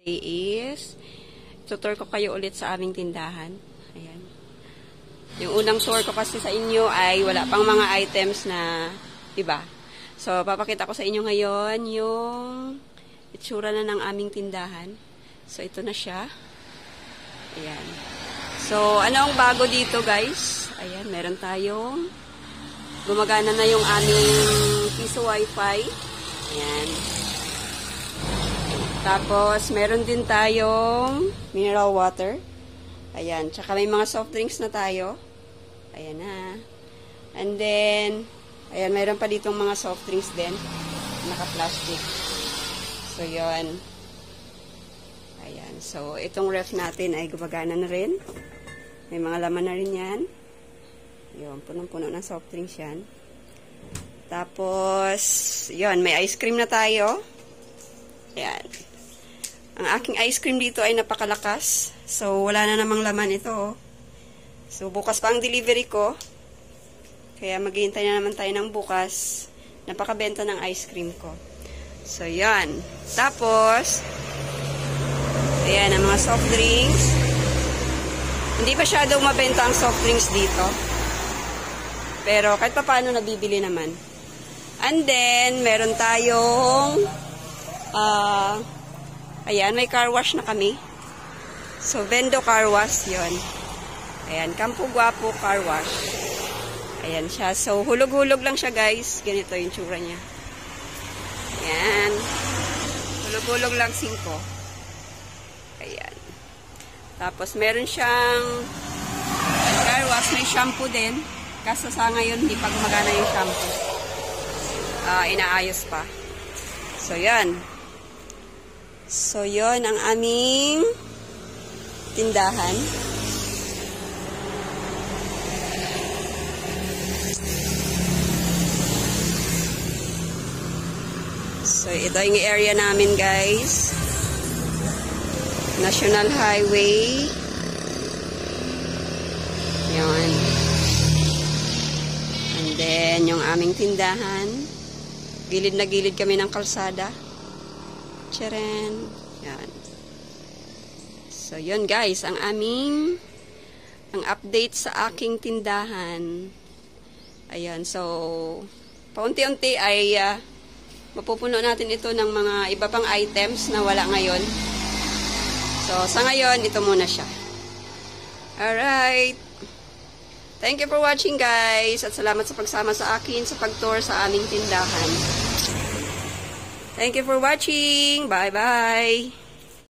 is tutor ko kayo ulit sa aming tindahan. Ayan. Yung unang tour ko kasi sa inyo ay wala pang mga items na iba. So, papakita ko sa inyo ngayon yung itsura na ng aming tindahan. So, ito na siya. Ayan. So, ano ang bago dito, guys? Ayan, meron tayong gumagana na yung aming piso wifi. Ayan. Tapos, meron din tayong mineral water. Ayan. Tsaka may mga soft drinks na tayo. Ayan na. And then, ayan, meron pa ditong mga soft drinks din. Naka-plastic. So, yun. Ayan. So, itong ref natin ay gumagana na rin. May mga laman na rin yan. Yun. Punong-puno ng soft drinks yan. Tapos, yun. May ice cream na tayo. Ayan. Ang aking ice cream dito ay napakalakas. So, wala na namang laman ito. So, bukas pa ang delivery ko. Kaya maghihintay na naman tayo ng bukas. Napakabenta ng ice cream ko. So, yan. Tapos, ayan, ang mga soft drinks. Hindi pa masyadong mabenta ang soft drinks dito. Pero, kahit pa paano nabibili naman. And then, meron tayong ayan, may car wash na kami. So, Vendo Car Wash, yun. Ayan, Campo Guapo Car Wash. Ayan siya. So, hulog-hulog lang siya, guys. Ganito yung tsura niya. Ayan. Hulog-hulog lang 5. Ayan. Tapos, meron siyang car wash. May shampoo din. Kaso sa ngayon, hindi pa gumagana yung shampoo. Inaayos pa. So, yan. So, yon ang aming tindahan. So, ito yung area namin, guys. National Highway. Yan. And then, yung aming tindahan. Gilid na gilid kami ng kalsada. Tcharan. Yan. So, yun guys, ang update sa aking tindahan. Ayan, so, paunti-unti ay mapupuno natin ito ng mga iba pang items na wala ngayon. So, sa ngayon, ito muna siya. Alright. Thank you for watching guys, at salamat sa pagsama sa akin sa pag-tour sa aming tindahan. Thank you for watching. Bye-bye.